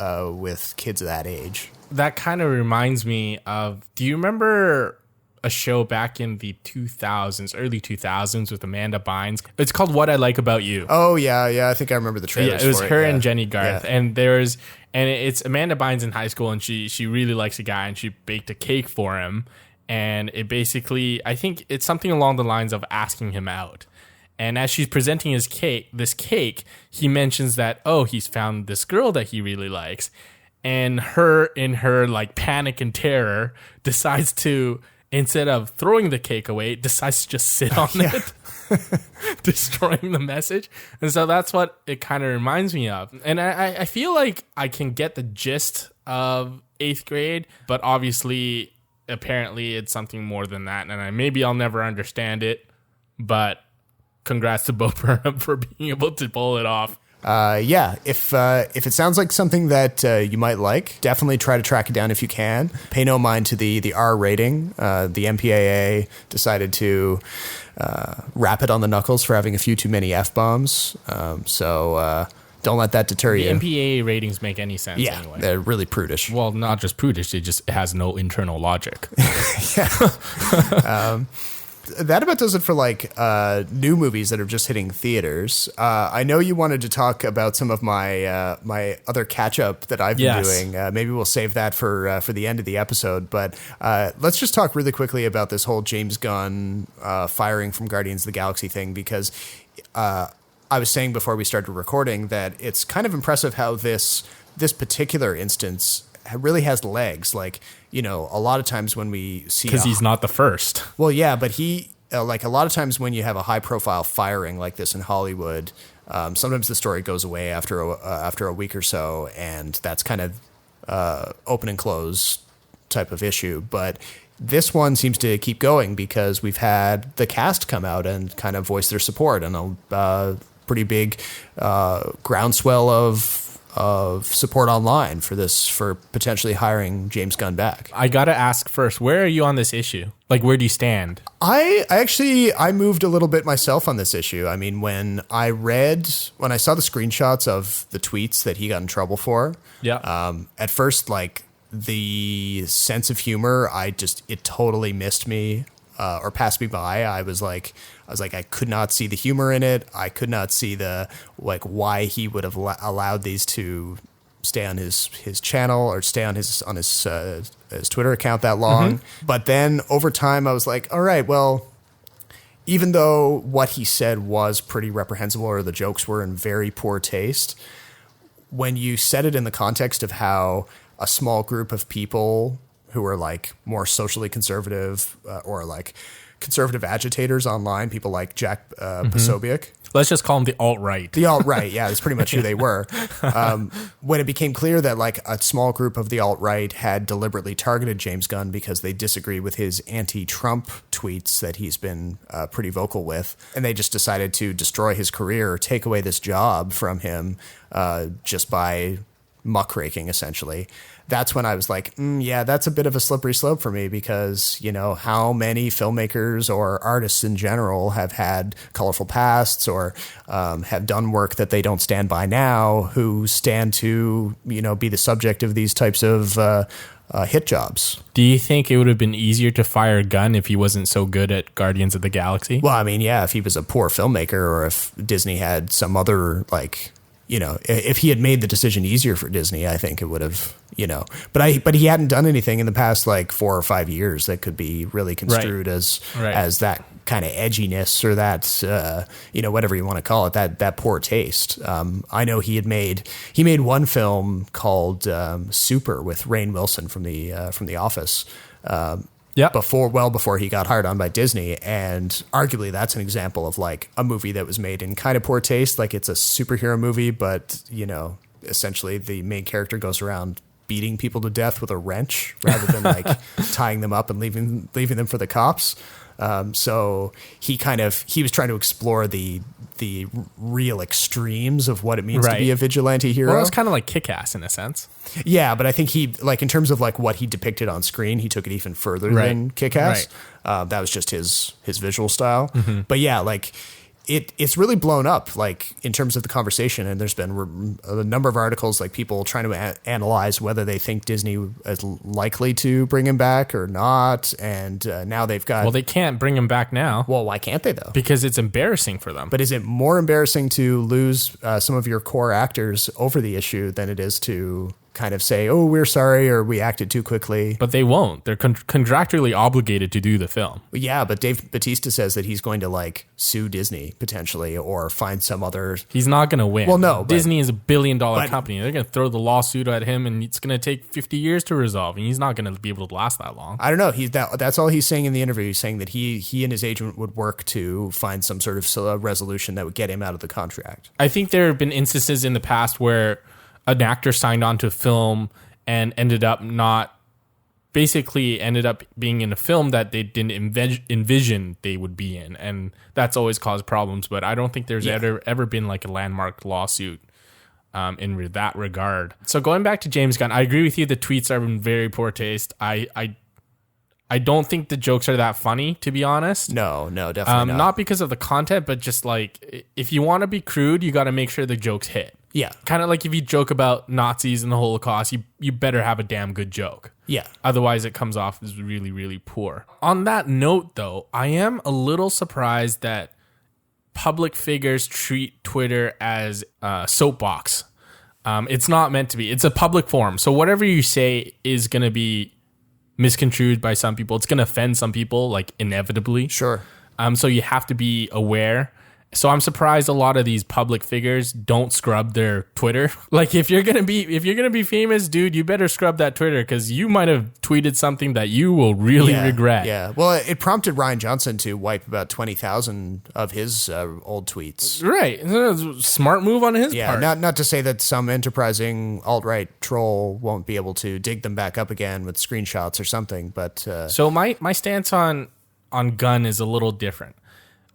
kids of that age. That kind of reminds me of, do you remember a show back in the 2000s, early 2000s with Amanda Bynes? It's called What I Like About You. Oh, yeah. I think I remember the trailers. Yeah, it was for her it, and Jenny Garth. Yeah. And it's Amanda Bynes in high school, and she really likes a guy, and she baked a cake for him. And it basically, I think it's something along the lines of asking him out. And as she's presenting this cake, he mentions that, he's found this girl that he really likes. And her, in her like panic and terror, decides to, instead of throwing the cake away, decides to just sit on it, destroying the message. And so that's what it kind of reminds me of. And I feel like I can get the gist of 8th grade, but obviously, apparently it's something more than that. And maybe I'll never understand it, but congrats to Bo Burnham for being able to pull it off. If it sounds like something that you might like, definitely try to track it down if you can. Pay no mind to the R rating. The MPAA decided to rap it on the knuckles for having a few too many F-bombs. So don't let that deter you. The MPAA ratings make any sense anyway. They're really prudish. Well, not just prudish, it has no internal logic. That about does it for like new movies that are just hitting theaters. I know you wanted to talk about some of my my other catch up that I've been doing. Maybe we'll save that for the end of the episode. But let's just talk really quickly about this whole James Gunn firing from Guardians of the Galaxy thing, because I was saying before we started recording that it's kind of impressive how this particular instance really has legs. Like, a lot of times when we see, because he's not the first. Well, yeah, but he like a lot of times when you have a high profile firing like this in Hollywood, sometimes the story goes away after a week or so, and that's kind of open and close type of issue. But this one seems to keep going because we've had the cast come out and kind of voice their support, and a pretty big groundswell of support online for potentially hiring James Gunn back. I gotta ask first, where are you on this issue? Like, where do you stand? I moved a little bit myself on this issue. I mean, when I saw the screenshots of the tweets that he got in trouble for, at first, like, the sense of humor, it totally missed me or passed me by. I was like, I could not see the humor in it. I could not see why he would have allowed these to stay on his channel or stay on his Twitter account that long. Mm-hmm. But then over time, I was like, all right, well, even though what he said was pretty reprehensible or the jokes were in very poor taste, when you set it in the context of how a small group of people who are like more socially conservative or like conservative agitators online, people like Jack Posobiec. Let's just call them the alt-right. The alt-right, yeah, that's pretty much who they were. When it became clear that like a small group of the alt-right had deliberately targeted James Gunn because they disagreed with his anti-Trump tweets that he's been pretty vocal with, and they just decided to destroy his career, take away this job from him just by muckraking, essentially. That's when I was like, yeah, that's a bit of a slippery slope for me because, you know, how many filmmakers or artists in general have had colorful pasts or have done work that they don't stand by now who stand to, you know, be the subject of these types of hit jobs. Do you think it would have been easier to fire Gunn if he wasn't so good at Guardians of the Galaxy? Well, I mean, yeah, if he was a poor filmmaker or if Disney had some other, like, you know, if he had made the decision easier for Disney, I think it would have, you know, but he hadn't done anything in the past like 4 or 5 years that could be really construed as that kind of edginess or that, you know, whatever you want to call it, that poor taste. I know he made one film called Super with Rainn Wilson from the Office. Before he got hired on by Disney, and arguably that's an example of like a movie that was made in kind of poor taste. Like it's a superhero movie, but you know, essentially the main character goes around beating people to death with a wrench rather than like tying them up and leaving them for the cops. So he was trying to explore the real extremes of what it means to be a vigilante hero. Well, it's kind of like Kick-Ass in a sense. Yeah, but I think he, like, in terms of like what he depicted on screen, he took it even further than Kick-Ass. That was just his visual style. Mm-hmm. But yeah, like it's really blown up, like in terms of the conversation. And there's been a number of articles, like people trying to analyze whether they think Disney is likely to bring him back or not. And now they've got... Well, they can't bring him back now. Well, why can't they though? Because it's embarrassing for them. But is it more embarrassing to lose some of your core actors over the issue than it is to kind of say, oh, we're sorry, or we acted too quickly? But they won't. They're contractually obligated to do the film. Yeah, but Dave Bautista says that he's going to like sue Disney potentially or find some other... He's not going to win. Well, no. Disney is $1 billion company. They're going to throw the lawsuit at him and it's going to take 50 years to resolve. And he's not going to be able to last that long. I don't know. That's all he's saying in the interview. He's saying that he and his agent would work to find some sort of resolution that would get him out of the contract. I think there have been instances in the past where an actor signed on to a film and ended up being in a film that they didn't envision they would be in. And that's always caused problems. But I don't think there's ever been like a landmark lawsuit in that regard. So going back to James Gunn, I agree with you. The tweets are in very poor taste. I don't think the jokes are that funny, to be honest. No, definitely not. Not because of the content, but just like if you want to be crude, you got to make sure the jokes hit. Yeah. Kind of like if you joke about Nazis and the Holocaust, you better have a damn good joke. Yeah. Otherwise, it comes off as really, really poor. On that note, though, I am a little surprised that public figures treat Twitter as a soapbox. It's not meant to be. It's a public forum. So whatever you say is going to be misconstrued by some people. It's going to offend some people, like inevitably. Sure. So you have to be aware So I'm surprised a lot of these public figures don't scrub their Twitter. Like if you're gonna be famous, dude, you better scrub that Twitter because you might have tweeted something that you will really regret. Yeah. Well, it prompted Ryan Johnson to wipe about 20,000 of his old tweets. Right. Smart move on his part. Yeah. Not to say that some enterprising alt-right troll won't be able to dig them back up again with screenshots or something. But so my stance on Gunn is a little different.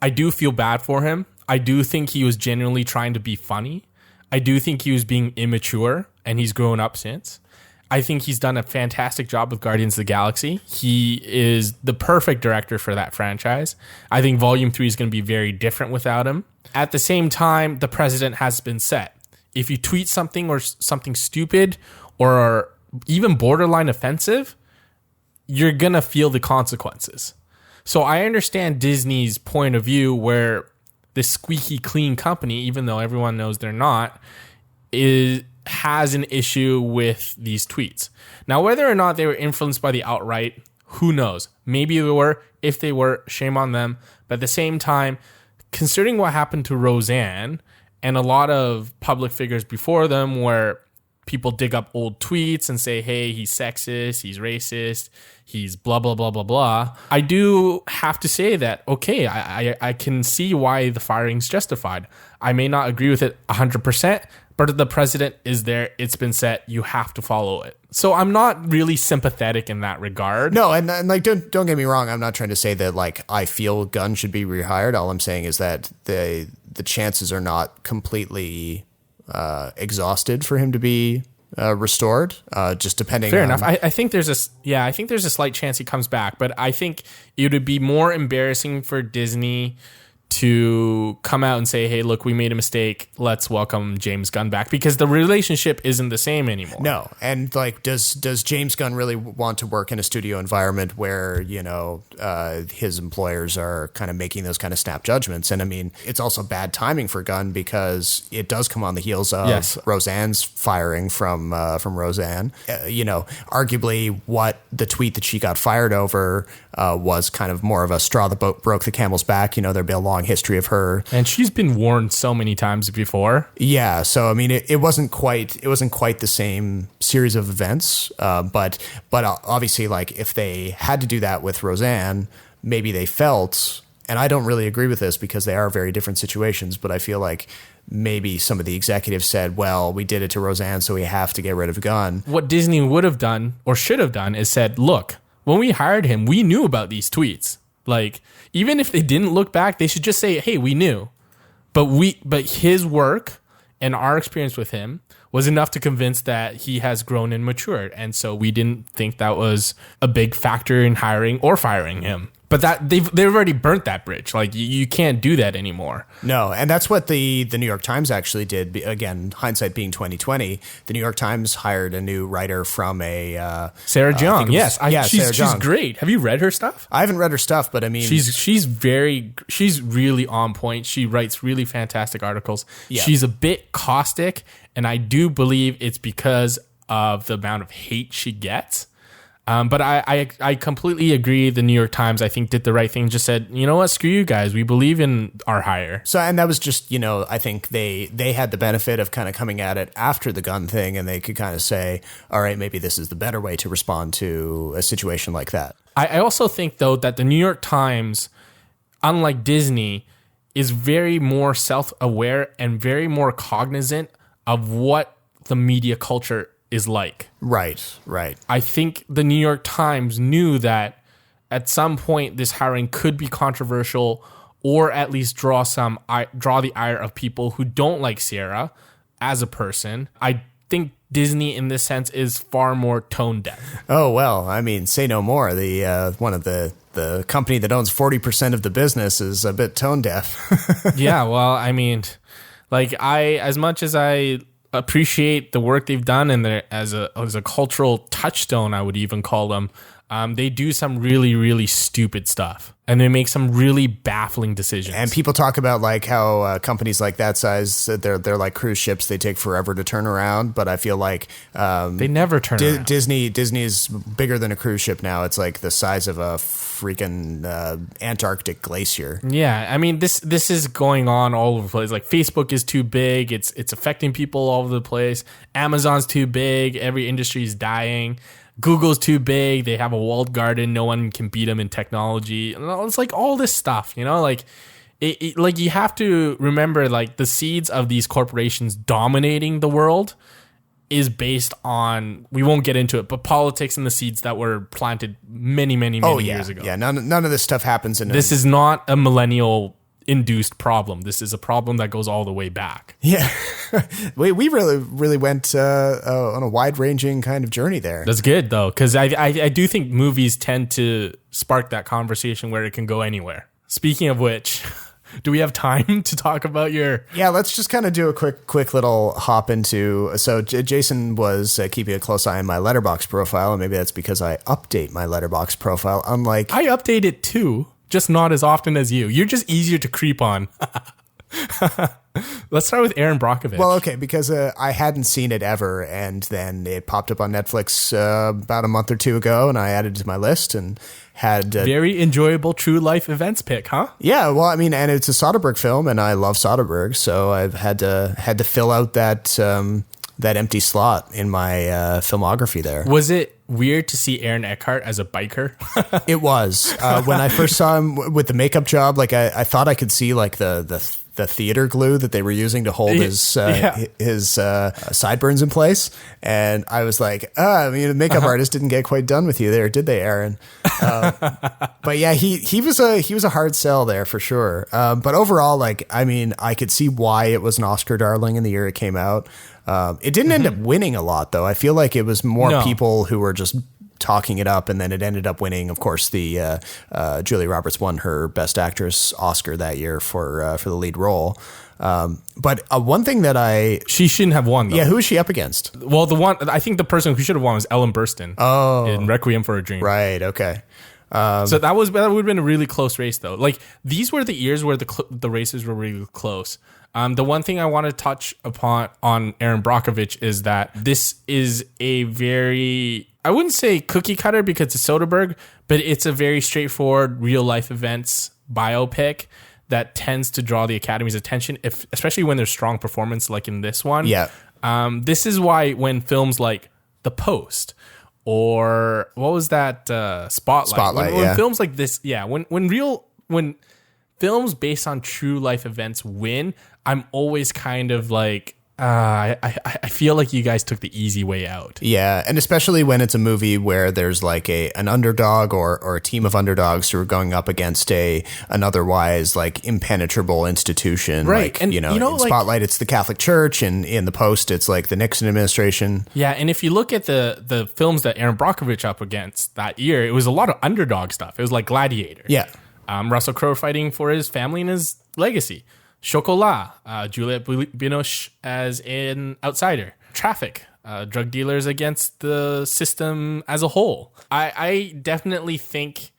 I do feel bad for him. I do think he was genuinely trying to be funny. I do think he was being immature, and he's grown up since. I think he's done a fantastic job with Guardians of the Galaxy. He is the perfect director for that franchise. I think Volume 3 is going to be very different without him. At the same time, the precedent has been set. If you tweet something or something stupid or even borderline offensive, you're going to feel the consequences. So I understand Disney's point of view where this squeaky clean company, even though everyone knows they're not, has an issue with these tweets. Now, whether or not they were influenced by the outright, who knows? Maybe they were. If they were, shame on them. But at the same time, considering what happened to Roseanne and a lot of public figures before them where people dig up old tweets and say, hey, he's sexist, he's racist, he's blah, blah, blah, blah, blah. I do have to say that, okay, I can see why the firing's justified. I may not agree with it 100%, but the precedent is there. It's been set. You have to follow it. So I'm not really sympathetic in that regard. No, and like don't get me wrong. I'm not trying to say that like I feel Gunn should be rehired. All I'm saying is that the chances are not completely exhausted for him to be restored, just depending. Fair on... enough. I think there's a slight chance he comes back, but I think it would be more embarrassing for Disney to come out and say, hey, look, we made a mistake. Let's welcome James Gunn back, because the relationship isn't the same anymore. No. And like, does James Gunn really want to work in a studio environment where, you know, his employers are kind of making those kind of snap judgments? And I mean, it's also bad timing for Gunn because it does come on the heels of Roseanne's firing from Roseanne. You know, arguably what the tweet that she got fired over was kind of more of a straw that broke the camel's back. You know, there'd be a long history of her, and she's been warned so many times before. Yeah, so I mean, it wasn't quite the same series of events, but obviously, like if they had to do that with Roseanne, maybe they felt, and I don't really agree with this because they are very different situations, but I feel like maybe some of the executives said, well, we did it to Roseanne, so we have to get rid of Gunn. What Disney would have done or should have done is said, look, when we hired him, we knew about these tweets. Like, even if they didn't look back, they should just say, hey, we knew. But his work and our experience with him was enough to convince that he has grown and matured. And so we didn't think that was a big factor in hiring or firing him. But that they've already burnt that bridge. Like, you can't do that anymore. No, and that's what the New York Times actually did. Again, hindsight being 2020, the New York Times hired a new writer from a Sarah Jeong. She's great. Have you read her stuff? I haven't read her stuff, but I mean, she's really on point. She writes really fantastic articles. Yeah. She's a bit caustic, and I do believe it's because of the amount of hate she gets. But I completely agree. The New York Times, I think, did the right thing. Just said, you know what, screw you guys. We believe in our hire. So, and that was just, you know, I think they had the benefit of kind of coming at it after the Gunn thing, and they could kind of say, all right, maybe this is the better way to respond to a situation like that. I also think, though, that the New York Times, unlike Disney, is very more self-aware and very more cognizant of what the media culture is like. Right. I think the New York Times knew that at some point this hiring could be controversial, or at least draw the ire of people who don't like Sarah as a person. I think Disney in this sense is far more tone deaf. Oh, well, I mean, say no more. The one of the company that owns 40% of the business is a bit tone deaf. Yeah, well, I mean, like, as much as I appreciate the work they've done, and as a cultural touchstone, I would even call them. they do some really, really stupid stuff. And they make some really baffling decisions. And people talk about like how companies like that size, they're like cruise ships. They take forever to turn around. But I feel like they never turn around. Disney's bigger than a cruise ship now. It's like the size of a freaking Antarctic glacier. Yeah, I mean this is going on all over the place. Like Facebook is too big. It's affecting people all over the place. Amazon's too big. Every industry is dying. Google's too big. They have a walled garden. No one can beat them in technology. It's like all this stuff, you know, like like you have to remember like the seeds of these corporations dominating the world is based on, we won't get into it, but politics and the seeds that were planted many years ago. Yeah, none of this stuff happens in this is not a millennial induced problem. This is a problem that goes all the way back. Yeah. we really went on a wide-ranging kind of journey there. That's good though, because I do think movies tend to spark that conversation where it can go anywhere. Speaking of which, do we have time to talk about your... Yeah, let's just kind of do a quick little hop into... So Jason was keeping a close eye on my Letterboxd profile, and maybe that's because I update my Letterboxd profile, unlike... I update it too, just not as often as you. You're just easier to creep on. Let's start with Aaron Brockovich. Well, okay, because I hadn't seen it ever, and then it popped up on Netflix about a month or two ago, and I added it to my list and had... Very enjoyable true life events pick, huh? Yeah, well, I mean, and it's a Soderbergh film, and I love Soderbergh, so I've had to fill out that empty slot in my filmography there. Was it weird to see Aaron Eckhart as a biker? It was. When I first saw him with the makeup job, like I thought I could see like the theater glue that they were using to hold his sideburns in place, and I was like, the makeup artist didn't get quite done with you there, did they, Aaron? But yeah, he was a hard sell there for sure. But overall, like, I mean, I could see why it was an Oscar darling in the year it came out. It didn't end up winning a lot, though. I feel like it was more people who were just talking it up, and then it ended up winning. Of course, the Julia Roberts won her Best Actress Oscar that year for the lead role. But one thing that she shouldn't have won, though. Yeah, who is she up against? Well, I think the person who should have won was Ellen Burstyn. Oh, in Requiem for a Dream. Right. Okay. So that would have been a really close race, though. Like, these were the years where the races were really close. The one thing I want to touch upon on Aaron Brockovich is that this is a very, I wouldn't say cookie cutter because it's Soderbergh, but it's a very straightforward real life events biopic that tends to draw the Academy's attention, especially when there's strong performance like in this one. Yeah. This is why when films like The Post or what was that Spotlight, when films like this, when films based on true life events win, I'm always kind of like, I feel like you guys took the easy way out. Yeah, and especially when it's a movie where there's like an underdog or a team of underdogs who are going up against an otherwise like impenetrable institution. Right. Like, and in Spotlight, it's the Catholic Church, and in The Post, it's like the Nixon administration. Yeah, and if you look at the films that Aaron Brockovich up against that year, it was a lot of underdog stuff. It was like Gladiator. Yeah. Russell Crowe fighting for his family and his legacy. Chocolat, Juliette Binoche as an outsider. Traffic, drug dealers against the system as a whole. I definitely think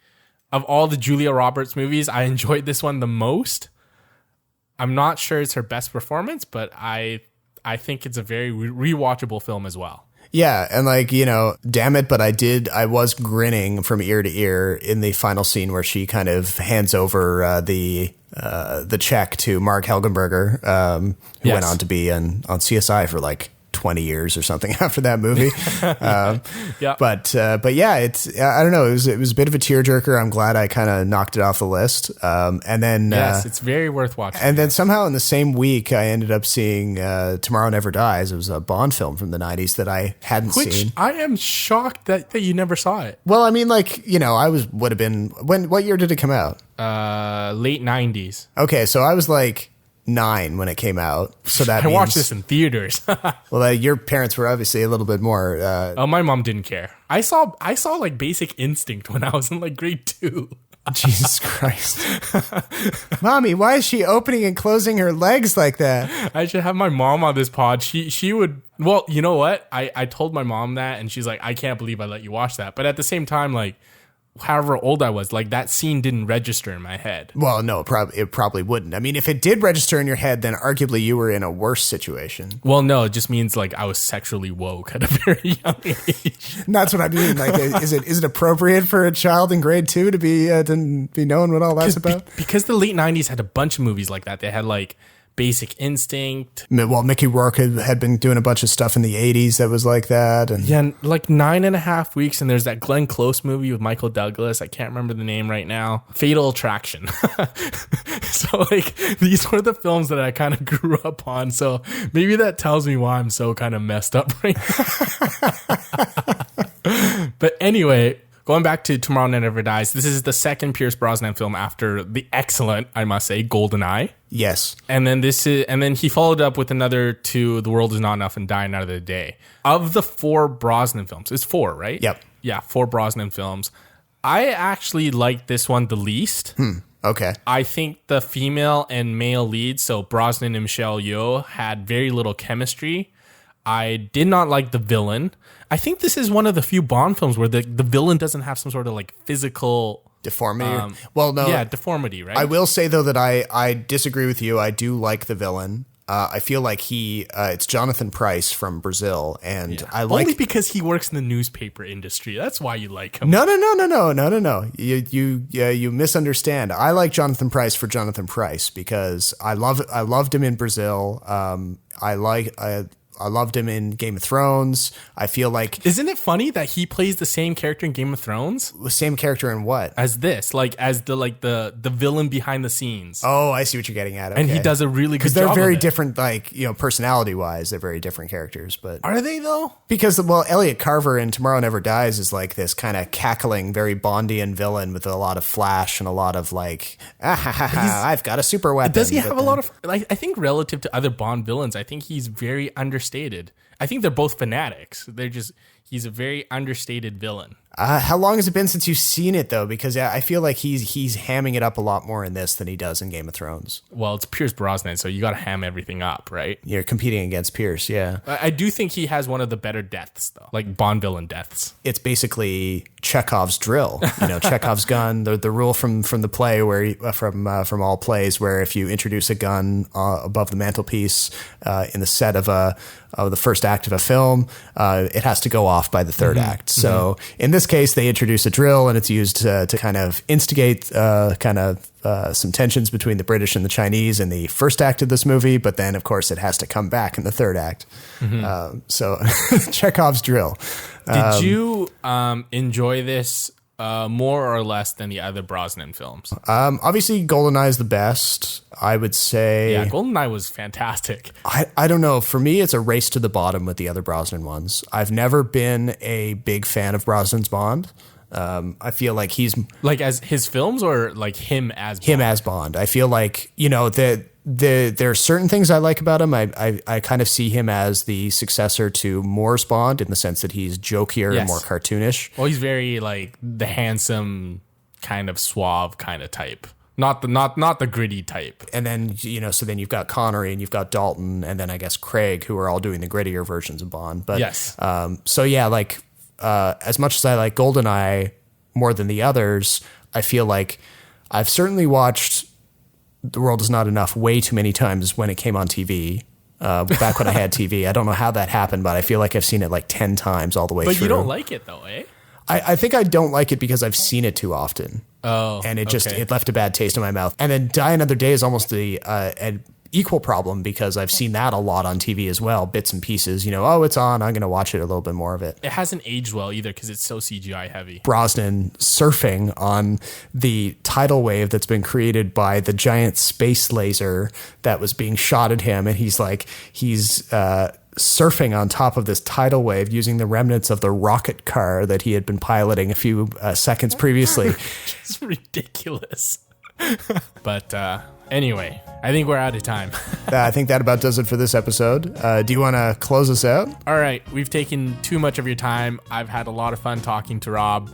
of all the Julia Roberts movies, I enjoyed this one the most. I'm not sure it's her best performance, but I think it's a very rewatchable film as well. Yeah, and like, damn it, but I was grinning from ear to ear in the final scene where she kind of hands over the check to Mark Helgenberger, who went on to be on CSI for like 20 years or something after that movie. Yeah. But yeah, I don't know. It was a bit of a tearjerker. I'm glad I kind of knocked it off the list. And then yes, it's very worth watching. And then somehow in the same week, I ended up seeing Tomorrow Never Dies. It was a Bond film from the 90s that I hadn't seen. Which I am shocked that you never saw it. Well, I mean, like, would have been what year did it come out? Late 90s. Okay, so I was like 9 when it came out, so that I watched this in theaters. Well, your parents were obviously a little bit more. My mom didn't care. I saw like Basic Instinct when I was in like grade 2. Jesus Christ. Mommy, why is she opening and closing her legs like that? I should have my mom on this pod. She would, well, you know what? I told my mom that, and she's like, I can't believe I let you watch that. But at the same time, like, however old I was, like, that scene didn't register in my head. Well, no, it probably wouldn't. I mean, if it did register in your head, then arguably you were in a worse situation. Well, no, it just means like I was sexually woke at a very young age. And that's what I mean. Like, is it appropriate for a child in grade 2 to be knowing what all that's about? Because the late 90s had a bunch of movies like that. They had like Basic Instinct. Well, Mickey Rourke had been doing a bunch of stuff in the 80s that was like that. And yeah, like 9.5 Weeks. And there's that Glenn Close movie with Michael Douglas. I can't remember the name right now. Fatal Attraction. So like these were the films that I kind of grew up on. So maybe that tells me why I'm so kind of messed up right now. But anyway, going back to Tomorrow Never Dies, this is the second Pierce Brosnan film after the excellent, I must say, GoldenEye. Yes. And then he followed up with another two, The World Is Not Enough and Die Another Day. Of the 4 Brosnan films, it's 4, right? Yep. Yeah, 4 Brosnan films. I actually like this one the least. Okay. I think the female and male leads, so Brosnan and Michelle Yeoh, had very little chemistry. I did not like the villain. I think this is one of the few Bond films where the villain doesn't have some sort of like physical deformity. Well, no. Yeah, deformity, right? I will say, though, that I disagree with you. I do like the villain. I feel like it's Jonathan Pryce from Brazil, and I like only because he works in the newspaper industry. That's why you like him. No. You misunderstand. I like Jonathan Pryce for Jonathan Pryce because I loved him in Brazil. I loved him in Game of Thrones. I feel like... Isn't it funny that he plays the same character in Game of Thrones? The same character in what? As this, like as the villain behind the scenes. Oh, I see what you're getting at. Okay. And he does a really good job. Because they're very different, like, personality-wise, they're very different characters. But are they, though? Because, well, Elliot Carver in Tomorrow Never Dies is like this kind of cackling, very Bondian villain with a lot of flash and a lot of like, I've got a super weapon. Does he have a lot of... Like, I think relative to other Bond villains, I think he's very understated. I think they're both fanatics. He's a very understated villain. How long has it been since you've seen it, though? Because I feel like he's hamming it up a lot more in this than he does in Game of Thrones. Well, it's Pierce Brosnan, so you got to ham everything up, right? You're competing against Pierce, yeah. I do think he has one of the better deaths, though, like Bond villain deaths. It's basically Chekhov's drill, Chekhov's gun, the rule from the play where from all plays where if you introduce a gun above the mantelpiece in the set of the first act of a film, it has to go off by the third act. So in this case, they introduce a drill, and it's used to kind of instigate some tensions between the British and the Chinese in the first act of this movie. But then, of course, it has to come back in the third act. So Chekhov's drill. Did you enjoy this more or less than the other Brosnan films? Obviously, GoldenEye is the best, I would say. Yeah, GoldenEye was fantastic. I don't know. For me, it's a race to the bottom with the other Brosnan ones. I've never been a big fan of Brosnan's Bond. I feel like he's... Like as his films or like him as Bond? Him as Bond. I feel like, there are certain things I like about him. I kind of see him as the successor to Moore's Bond in the sense that he's jokier and more cartoonish. Well, he's very like the handsome, kind of suave kind of type. Not the gritty type. And then, so then you've got Connery and you've got Dalton and then I guess Craig, who are all doing the grittier versions of Bond. But yes. So yeah, like as much as I like GoldenEye more than the others, I feel like I've certainly watched The World Is Not Enough way too many times when it came on TV. Back when I had TV. I don't know how that happened, but I feel like I've seen it like 10 times all the way through. But you don't like it though, eh? I think I don't like it because I've seen it too often. Oh, and it left a bad taste in my mouth. And then Die Another Day is almost an equal problem because I've seen that a lot on TV as well, bits and pieces. It's on, I'm going to watch it a little bit more of it. It hasn't aged well either because it's so CGI heavy. Brosnan surfing on the tidal wave that's been created by the giant space laser that was being shot at him, and he's surfing on top of this tidal wave using the remnants of the rocket car that he had been piloting a few seconds previously. It's ridiculous. But anyway, I think we're out of time. I think that about does it for this episode. Do you want to close us out? All right. We've taken too much of your time. I've had a lot of fun talking to Rob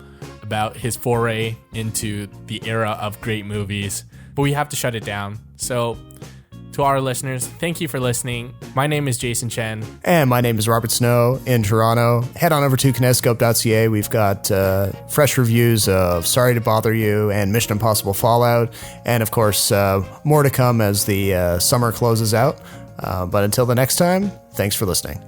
about his foray into the era of great movies, but we have to shut it down. So to our listeners, thank you for listening. My name is Jason Chen. And my name is Robert Snow in Toronto. Head on over to kinescope.ca. We've got fresh reviews of Sorry to Bother You and Mission Impossible Fallout. And of course, more to come as the summer closes out. But until the next time, thanks for listening.